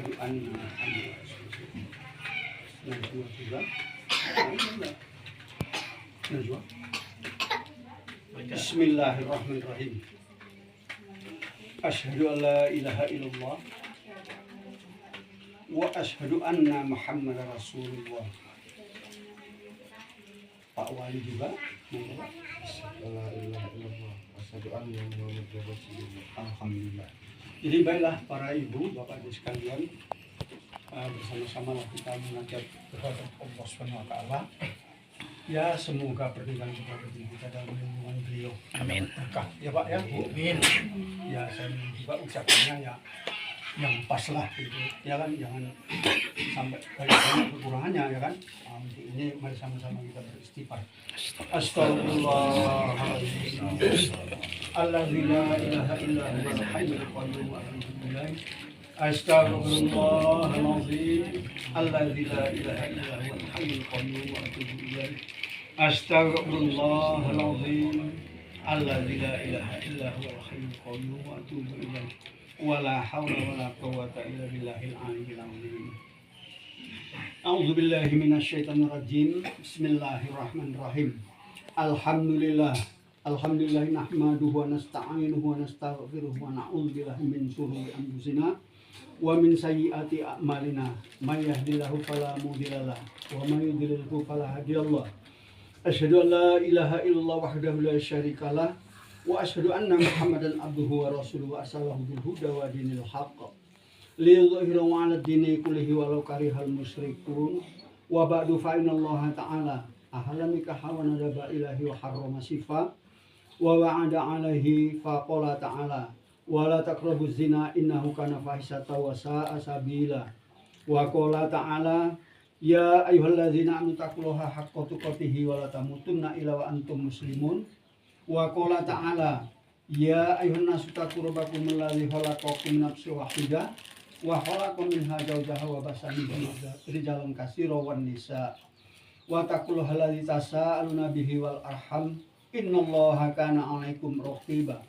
asyhadu anna Muhammadar Rasulullah. Najwa juga. Najwa. Bismillahirrahmanirrahim. Asyhadu an la ilaha illallah wa asyhadu anna Muhammadar Rasulullah. Pak Wali juga. La ilaha illallah asyhadu anna Muhammadar Rasulullah. Alhamdulillah. Jadi baiklah para ibu, bapak ibu sekalian, bersama-sama kita mengajak kepada Allah Subhanahu wa taala. Ya, semoga pernikahan kita dalam lindungan beliau. Amin. Berkah. Ya Pak ya, Bu. Amin. Ya, saya juga ucapannya ya yang pas lah gitu. Ya kan, jangan sampai banyak kekurangannya ya kan. Untuk ini mari sama-sama kita beristighfar. Astagfirullahaladzim. Alladzi la ilaha illa huwal hayyul qayyum wa atubu ilaih. Astagfirullahaladzim. Alladzi la ilaha illa huwal hayyul qayyum wa atubu ilaih. Astagfirullahaladzim. Alladzi la ilaha illa huwal hayyul qayyum wa atubu ilaih. Wala haula wala quwwata illa billahil aliyyil azim. A'udzu billahi minasyaitonir rajim. Bismillahirrahmanirrahim. Alhamdulillah nahmaduhu wa nasta'inuhu wa nastaghfiruhu wa na'udzu billahi min shururi anfusina wa min sayyiati a'malina. May yahdihillahu fala mudhillalah wa may yudlilhu fala hadiyalah. Asyhadu an la ilaha illallah wahdahu la syarikalah wa asyhadu anna Muhammadan abduhu wa rasuluhu arsalahu bil huda wa dinil haqq liyudhhirahu 'ala dini kullihi walau karihal musyrikun. Wa ba'du fa innallaha ta'ala ahalla nikaha wa nadaba ilahi wa harrama sifa wa wa'ada 'alaihi fa qala ta'ala wa la taqrabuz zina innahu kana fahisatan wa sa'a sabila. Wa qala ta'ala ya ayyuhalladzina amanu taqullaha haqqa tuqatih wa la tamutunna illa wa antum muslimun. Wa qala ta'ala ya ayyuhan nasu taqu rabbakum alladzi khalaqakum min nafsin wahidah wa khalaqa minha zawjaha wa basa minhuma rijalan katsiran wan nisa wa taqullaha alladzi tasaaluna bihi wal arham innallaha kana 'alaikum raqiba.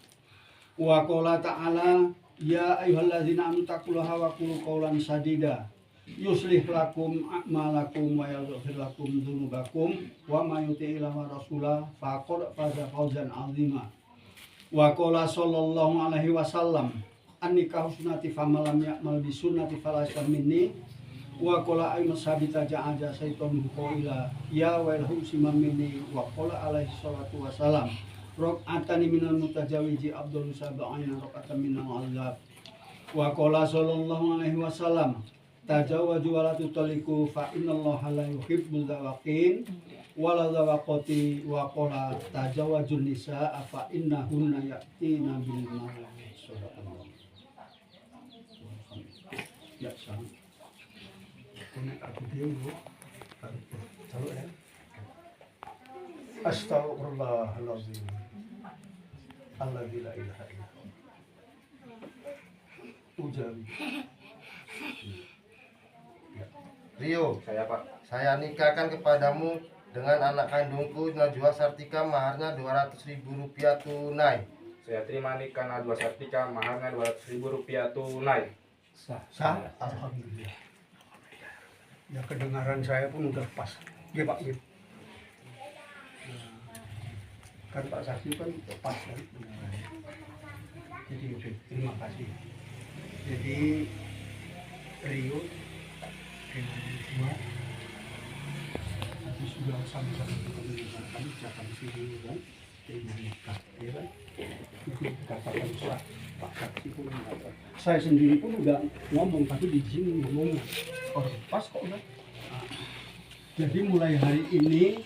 Wa qala ta'ala ya ayyuhalladzina amanu taqullaha wa qulu qawlan sadida yuslih lakum a'malakum wa yaghfir lakum dzunubakum wa may yuti'illah wa rasulah faqad faza fawzan 'azima. Wa qala sallallahu alaihi wasallam an-nikahu sunnati famalam ya'mal bi sunnati falaysa minni. Wa qala ayman sabita ja'aja syaitan qila ya wailhum simam minni. Wa qala alaihi salatu wasalam raq'atani minal mutajawiji abdul sab'ina raq'atan minal azab. Wa qala sallallahu alaihi wasallam tajawwaju wa la tutaliqu fa innallaha la yuhibbul zawaqin wa la zawaqati. Wa qala tajawwajun nisaa fa innahunna ya'tina bil ma'ruf. Ya sama. Ini aku dia dulu. Tahu ya? Astagfirullahaladzim. Alladzi la ilaha illa huwa. Ujabi. Rio, saya nikahkan kepadamu dengan anak kandungku Najwa Sartika, maharnya Rp200.000 tunai. Saya terima nikah Najwa Sartika, maharnya Rp200.000 tunai. Sah. Alhamdulillah. Ya kedengaran saya pun udah pas. Ya Pak. Ya. Kan Pak Saksi kan pas kan. Jadi oke, terima kasih. Jadi Rio kedua tapi sudah sama-sama kita mendengarkan ucapan video kan nikah ya kan itu dikatakan Pak Saksi pun mengatakan saya sendiri pun udah ngomong tapi di sini ngomongnya pas kok udah jadi mulai hari ini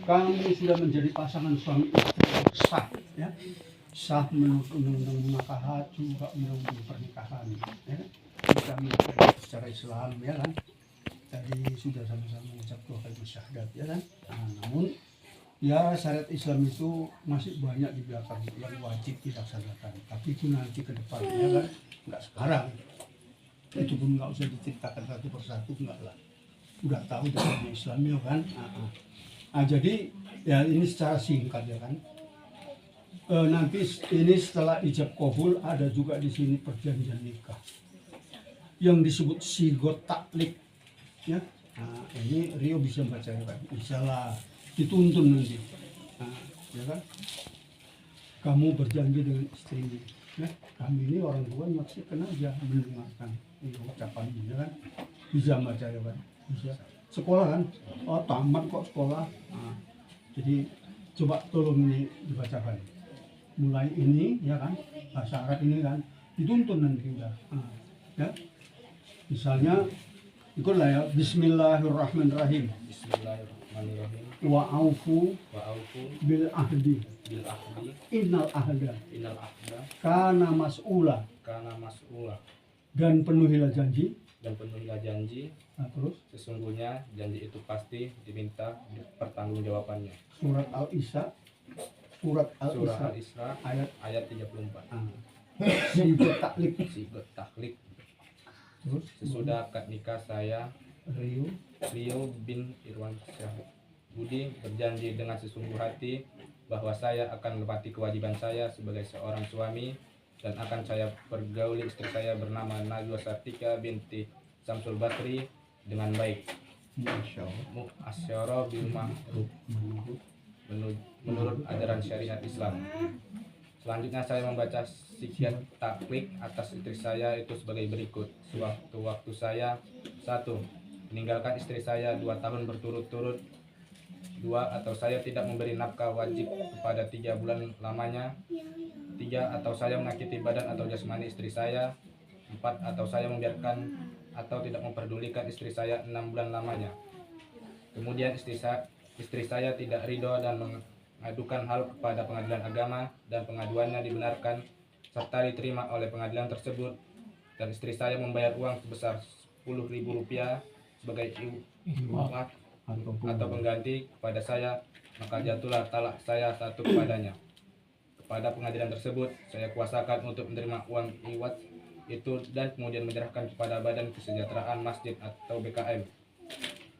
kami sudah menjadi pasangan suami istri yang sah ya sah menurut undang-undang nikahan juga menurut pernikahan ya kan kita menikah secara Islam ya kan. Tadi sudah sama-sama mengucap dua kalimat syahadat ya kan. Namun ya syariat Islam itu masih banyak di belakang yang wajib dilaksanakan. Tapi itu nanti ke depan ya kan, nggak sekarang. Itu pun nggak usah diceritakan satu persatu nggak lah. Udah tahu dalam Islam ya kan. Jadi ya ini secara singkat ya kan. Nanti ini setelah ijab qabul ada juga di sini perjanjian nikah. yang disebut sigot taklik ya. Nah, ini Rio bisa baca ya kan, insyaallah dituntun nanti. Nah, ya kan, kamu berjanji dengan istrimu ya, kami ini orang tua nyaksikan aja, mendengarkan ini ucapan ini ya kan, bisa baca ya kan, bisa sekolah kan, oh tamat kok sekolah. Nah, jadi coba tolong ini dibacakan mulai ini ya kan, bahasa Arab ini kan dituntun nanti udah. Nah, ya misalnya ikutlah ya, Bismillahirrahmanirrahim. Bismillahirrahmanirrahim. Wa aufu Wa aufu bil ahdi bil ahdi innal ahda innal ahda kana mas'ula, kana mas'ula, dan penuhilah janji. dan penuhilah janji, Nah, terus sesungguhnya janji itu pasti diminta pertanggungjawabannya. surat Al-Isra, surat Surah Al-Isra Al-Isra ayat ayat 34. sigot taklik. Sigot taklik. Terus Sesudah akad nikah saya, Rio Rio bin Irwan Syahbudi, berjanji dengan sesungguh hati bahwa saya akan menepati kewajiban saya sebagai seorang suami dan akan saya pergauli istri saya bernama Najwa Sartika binti Samsul Basri dengan baik, mu'asyara bil ma'ruf, menurut ajaran syariat Islam. Selanjutnya saya membaca sigat taklik atas istri saya itu sebagai berikut. Sewaktu-waktu saya: 1. Meninggalkan istri saya 2 tahun berturut-turut. 2. Atau saya tidak memberi nafkah wajib kepada 3 bulan lamanya. 3. Atau saya menyakiti badan atau jasmani istri saya. 4. Atau saya membiarkan atau tidak memperdulikan istri saya 6 bulan lamanya. Kemudian istri saya tidak ridho dan mengadukan hal kepada pengadilan agama, dan pengaduannya dibenarkan serta diterima oleh pengadilan tersebut, dan istri saya membayar uang sebesar Rp10.000 sebagai iwat atau pengganti kepada saya, maka jatuhlah talak saya 1 kepadanya. Kepada pengadilan tersebut saya kuasakan untuk menerima uang iwat itu dan kemudian menyerahkan kepada Badan Kesejahteraan Masjid atau BKM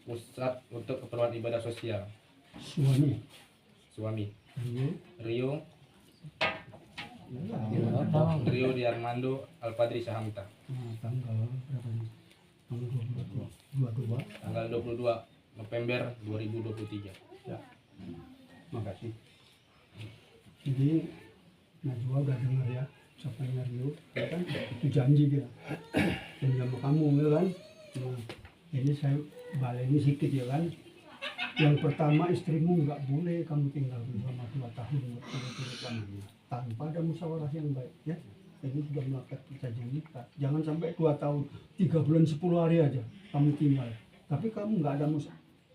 Pusat untuk keperluan ibadah sosial. Suami Rio di Armando Al-Padri Sahamta. tanggal berapa ini? Tanggal 22. Tanggal 22 November 2023. Ya, makasih. Jadi Najwa udah dengar ya ucapannya Rio, ya kan? Itu janji dia. Janji sama kamu ya kan? Nah, ini saya baleni sedikit ya kan. Yang pertama, istrimu nggak boleh kamu tinggal bersama 2 tahun berturut-turut lamanya tanpa ada musyawarah yang baik ya. Ini sudah melakukan perjanjian nikah. Jangan sampai 2 tahun 3 bulan 10 hari aja kamu tinggal, tapi kamu nggak ada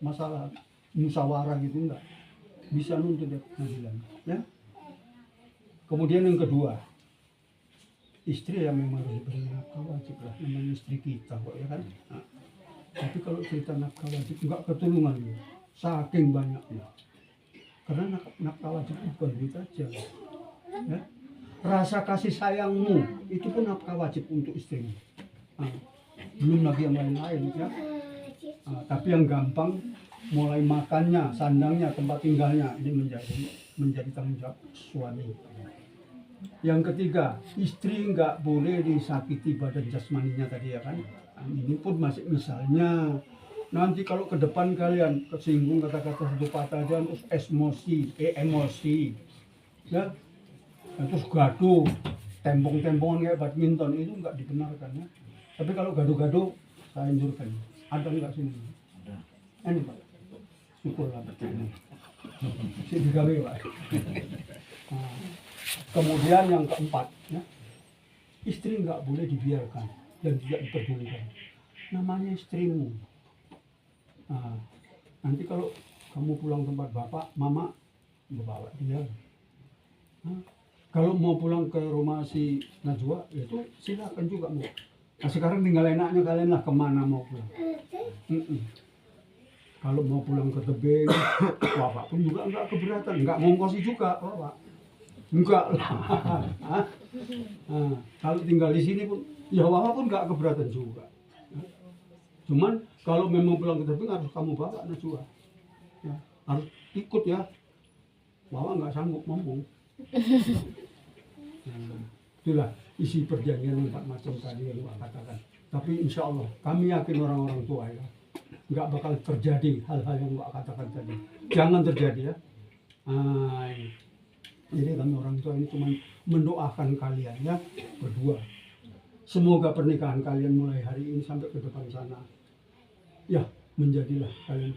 masalah musyawarah gitu, enggak bisa nuntut ya pengadilan ya. Kemudian yang kedua, istri yang memang harus diberi nafkah wajib lah, namanya istri kita kok ya kan. Nah, tapi kalau cerita nafkah wajib nggak ketulungan ya, saking banyaknya. Karena nafkah wajib itu bukan duit aja ya. Rasa kasih sayangmu itu pun nafkah wajib untuk istrimu. Nah, belum lagi yang lain-lain ya. Nah, tapi yang gampang, mulai makannya, sandangnya, tempat tinggalnya, ini menjadi tanggung jawab suami. Yang ketiga, istri nggak boleh disakiti badan jasmaninya tadi ya kan. Nah, ini pun masih misalnya nanti kalau ke depan kalian kesinggung kata-kata satu patah aja terus emosi ya, terus gaduh tempong-tempongan kayak badminton, itu nggak dibenarkan ya. Tapi kalau gaduh-gaduh saya anjurkan. Ada nggak sini? Ini Pak, syukurlah betul. Si digawe Pak. Nah, kemudian yang keempat ya, istri nggak boleh dibiarkan dan tidak diperdulikan. Namanya istrimu. Nah, nanti kalau kamu pulang tempat bapak, mama, bawa dia. Nah, kalau mau pulang ke rumah si Najwa, itu silakan juga mau. Nah, sekarang tinggal enaknya kalian lah kemana mau pulang. Kalau mau pulang ke tebing, bapak pun juga enggak keberatan, enggak ngongkosi juga bapak. Enggak lah. Nah, kalau tinggal di sini pun, ya bapak pun enggak keberatan juga. Cuman kalau memang pulang ke tebing harus kamu bawa Najwa. Ya, harus ikut ya. Bapak enggak sanggup ngomong. Itulah isi perjanjian 4 macam tadi yang Pak katakan. Tapi insya Allah kami yakin orang-orang tua ya, nggak bakal terjadi hal-hal yang Mbak katakan tadi. Jangan terjadi ya. Jadi kami orang tua ini cuma mendoakan kalian ya berdua. Semoga pernikahan kalian mulai hari ini sampai ke depan sana ya menjadilah kalian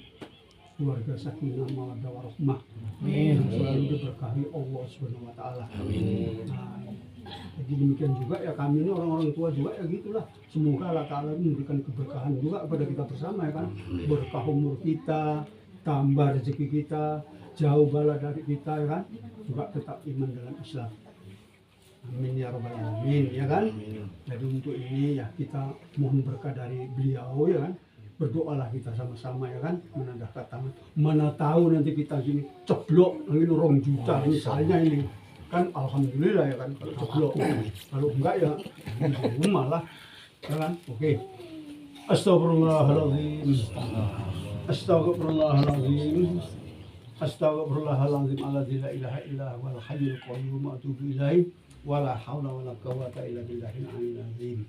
keluarga sakinah mawaddah warahmah. Amin. Selalu diberkahi Allah Subhanahu wa taala. Amin. Jadi demikian juga ya kami ini orang-orang tua juga ya gitulah. Semoga Allah Ta'ala memberikan keberkahan juga kepada kita bersama ya kan. Berkah umur kita, tambah rezeki kita, jauh bala dari kita ya kan. Juga tetap iman dalam Islam. Amin ya rabbal alamin ya kan. Jadi untuk ini ya kita mohon berkah dari beliau ya kan. Berdoalah kita sama-sama ya kan, menandahkan tangan. Mana tahu nanti kita gini ceblok ini 2 juta misalnya ini kan, alhamdulillah ya kan kalau ceblok. Kalau enggak ya rumah lah ya kan. Oke. Astagfirullahaladzim. Astagfirullahaladzim. Astagfirullahaladzim. Alladzi la ilaha illa huwal hayyul qayyum wa atubu ilaihi wala haula wala quwwata illa billahil aliyyil azim.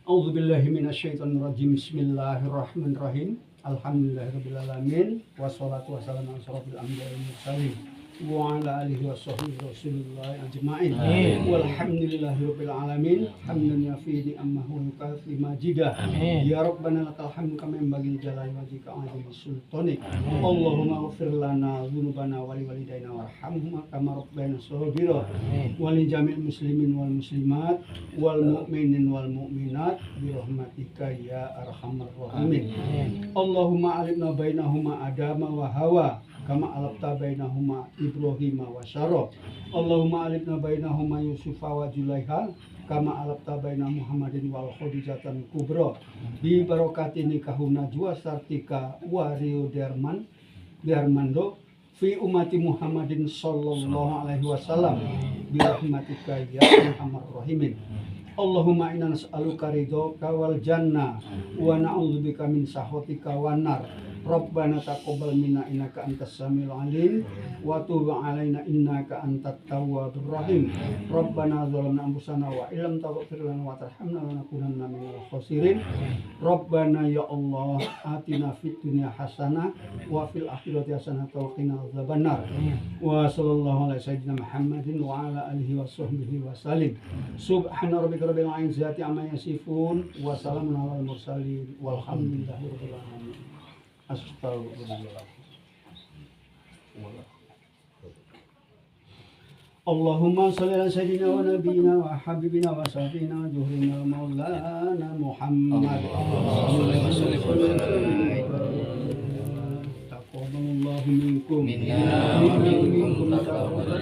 A'udzu billahi minasyaitonir rajim. Bismillahirrahmanirrahim. Alhamdulillahirabbil alamin wassalatu wassalamu ala asyrofil anbiya'i wal mursalin wa ala alihi washabbihi rasulillah ajma'in. Walhamdulillahirabbil alamin hamdan yafi'i ammahu yukafi majidah. Ya rabbana lakal hamdu kama yanbaghi jalali wajhika azim sultanik. Allahumma ighfir lana dzunubana wa liwalidayna warhamhuma kama rabbayana shaghira wa li jami'il muslimin wal muslimat wal mu'minin wal mu'minat bi rahmatika ya arhamar rahimin. Allahumma alifna bainahuma adama wa hawa kama alafta bainahuma Ibrahim wa Syarah. Allahumma alifna bainahuma Yusufa wa Julaiha kama alafta baina Muhammadin wal Khadijatan kubra bi barakati nikahun najwa sartika wa Rio Darmando fi umati Muhammadin sallallahu alaihi wasallam bi rahmatika ya arhamar rahimin. Allahumma inna nas'aluka ridhoka wal jannah wa na'udzubika min sakhatika wan nar. Rabbana taqabbal minna innaka antas samiul alim wa tub 'alaina innaka antat tawwabur rahim. Rabbana zalamna anfusana wa illam taghfir lana wa tarhamna lanakunanna minal khasirin. Rabbana ya Allah atina fid dunya hasanah wa fil akhirati hasanah wa qina adzabannar. Wa sallallahu ala sayyidina Muhammadin wa ala alihi wa sahbihi wa sallim. Subhana rabbika rabbil izzati amma yasifun wa salamun alal mursalin walhamdulillahi rabbil alamin. Astagfirullah. Allahumma salli ala sayyidina wa nabiyina wa habibina wa safina juhrina maulana Muhammad. Taqabbalallahu minkum. Minna minkum taqabbal.